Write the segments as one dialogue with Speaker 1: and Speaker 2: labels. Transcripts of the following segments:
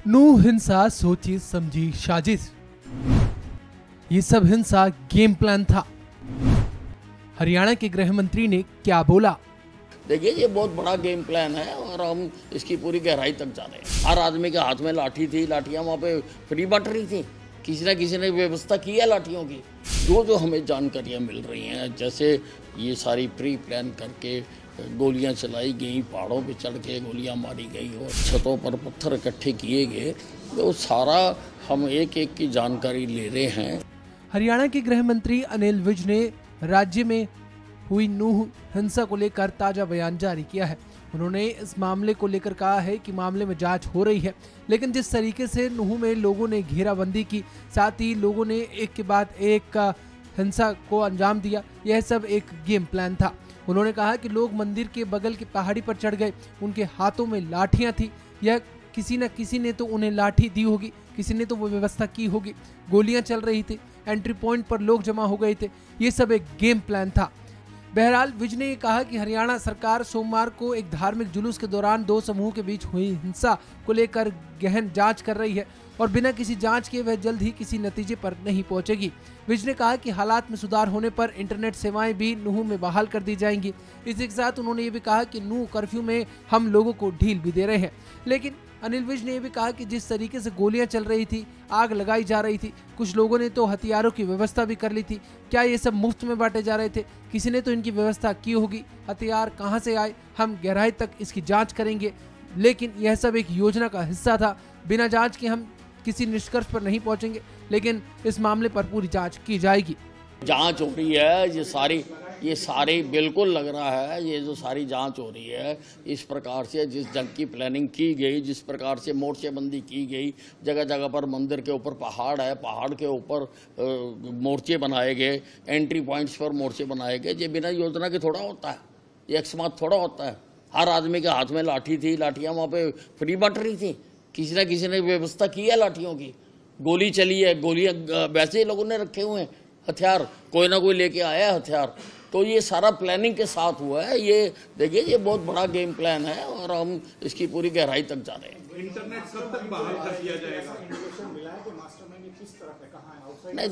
Speaker 1: नूह हिंसा सोची समझी साजिश। ये सब हिंसा गेम प्लान था। हरियाणा के गृह मंत्री ने क्या बोला?
Speaker 2: देखिए, ये बहुत बड़ा गेम प्लान है और हम इसकी पूरी गहराई तक जा रहे हैं। हर आदमी के हाथ में लाठी थी, लाठियां वहाँ पे फ्री बट रही थी। किसी न किसी ने व्यवस्था की है लाठियों की। जो हमें जानकारियाँ मिल रही हैं, जैसे ये सारी प्री प्लान करके गोलियां चलाई गई, पहाड़ों पे चढ़ के गोलियां मारी गई और छतों पर पत्थर इकट्ठे किए गए, तो सारा हम एक एक की जानकारी ले रहे हैं।
Speaker 1: हरियाणा के गृह मंत्री अनिल विज ने राज्य में हुई नूह हिंसा को लेकर ताजा बयान जारी किया है। उन्होंने इस मामले को लेकर कहा है कि मामले में जांच हो रही है, लेकिन जिस तरीके से नूह में लोगों ने घेराबंदी की, साथ ही लोगों ने एक के बाद एक हिंसा को अंजाम दिया, यह सब एक गेम प्लान था। उन्होंने कहा कि लोग मंदिर के बगल की पहाड़ी पर चढ़ गए, उनके हाथों में लाठियां थी। यह किसी न किसी ने तो उन्हें लाठी दी होगी, किसी ने तो वो व्यवस्था की होगी। गोलियां चल रही थी, एंट्री पॉइंट पर लोग जमा हो गए थे। ये सब एक गेम प्लान था। बहरहाल विज ने कहा कि हरियाणा सरकार सोमवार को एक धार्मिक जुलूस के दौरान दो समूह के बीच हुई हिंसा को लेकर गहन जांच कर रही है और बिना किसी जांच के वह जल्द ही किसी नतीजे पर नहीं पहुंचेगी। विज ने कहा कि हालात में सुधार होने पर इंटरनेट सेवाएं भी नूह में बहाल कर दी जाएंगी। इसी के साथ उन्होंने ये भी कहा कि नूह कर्फ्यू में हम लोगों को ढील भी दे रहे हैं। लेकिन अनिल विज ने यह भी कहा कि जिस तरीके से गोलियां चल रही थी, आग लगाई जा रही थी, कुछ लोगों ने तो हथियारों की व्यवस्था भी कर ली थी। क्या ये सब मुफ्त में बांटे जा रहे थे? किसी ने तो इनकी व्यवस्था की होगी। हथियार कहां से आए, हम गहराई तक इसकी जांच करेंगे, लेकिन यह सब एक योजना का हिस्सा था। बिना जांच के हम किसी निष्कर्ष पर नहीं पहुंचेंगे, लेकिन इस मामले पर पूरी जांच की जाएगी।
Speaker 2: जांच हो रही है, ये सारी बिल्कुल लग रहा है, ये जो सारी जांच हो रही है, इस प्रकार से जिस जंग की प्लानिंग की गई, जिस प्रकार से मोर्चेबंदी की गई, जगह जगह पर मंदिर के ऊपर पहाड़ है, पहाड़ के ऊपर मोर्चे बनाए गए, एंट्री पॉइंट्स पर मोर्चे बनाए गए, ये बिना योजना के थोड़ा होता है, ये अकस्मात थोड़ा होता है। हर आदमी के हाथ में लाठी थी, लाठियाँ वहाँ पे फ्री बट रही थी। किसी न किसी ने व्यवस्था की है लाठियों की। गोली चली है, गोलियाँ वैसे ही लोगों ने रखे हुए हैं हथियार, कोई ना कोई लेके आया है हथियार। तो ये सारा प्लानिंग के साथ हुआ है। ये देखिए, ये बहुत बड़ा गेम प्लान है और हम इसकी पूरी गहराई तक जा रहे हैं।
Speaker 3: इंटरनेट कब तक बहाल कर दिया जाएगा?
Speaker 2: नहीं,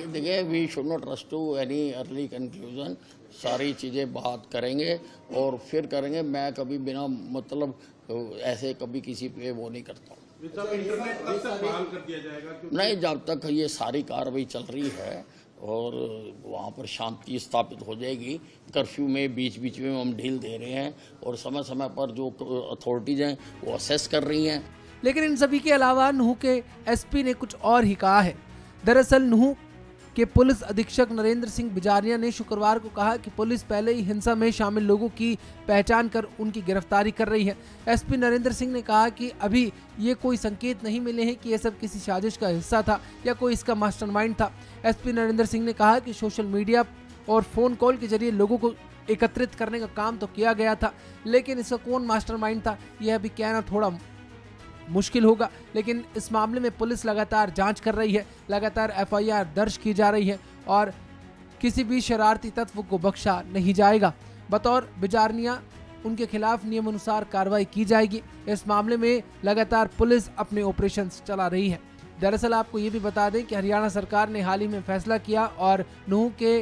Speaker 2: देखिए we should not rush to any early conclusion. सारी चीज़ें बात करेंगे और फिर करेंगे। मैं कभी बिना मतलब ऐसे कभी किसी पे वो नहीं करता हूँ।
Speaker 3: इंटरनेट कब तक बहाल कर दिया जाएगा?
Speaker 2: नहीं, जब तक ये सारी कार्रवाई चल रही है और वहाँ पर शांति स्थापित हो जाएगी। कर्फ्यू में बीच बीच में हम ढील दे रहे हैं और समय समय पर जो अथॉरिटीज़ हैं वो असेस कर रही हैं।
Speaker 1: लेकिन इन सभी के अलावा नूह के एसपी ने कुछ और ही कहा है। दरअसल नूह के पुलिस अधीक्षक नरेंद्र सिंह बिजारिया ने शुक्रवार को कहा कि पुलिस पहले ही हिंसा में शामिल लोगों की पहचान कर उनकी गिरफ्तारी कर रही है। एसपी नरेंद्र सिंह ने कहा कि अभी ये कोई संकेत नहीं मिले हैं कि यह सब किसी साजिश का हिस्सा था या कोई इसका मास्टरमाइंड था। एसपी नरेंद्र सिंह ने कहा कि सोशल मीडिया और फोन कॉल के जरिए लोगों को एकत्रित करने का काम तो किया गया था, लेकिन इसका कौन मास्टरमाइंड था यह अभी कहना थोड़ा मुश्किल होगा। लेकिन इस मामले में पुलिस लगातार जांच कर रही है, लगातार एफआईआर दर्ज की जा रही है और किसी भी शरारती तत्व को बख्शा नहीं जाएगा। बतौर बिजारनिया उनके खिलाफ नियमानुसार कार्रवाई की जाएगी। इस मामले में लगातार पुलिस अपने ऑपरेशंस चला रही है। दरअसल आपको ये भी बता दें कि हरियाणा सरकार ने हाल ही में फैसला किया और नूह के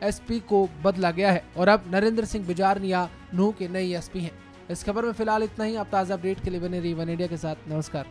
Speaker 1: एसपी को बदला गया है और अब नरेंद्र सिंह बिजारनिया नूह के नए एसपी हैं। इस खबर में फिलहाल इतना ही। आप ताज़ा अपडेट के लिए बने रहिए वन इंडिया के साथ। नमस्कार।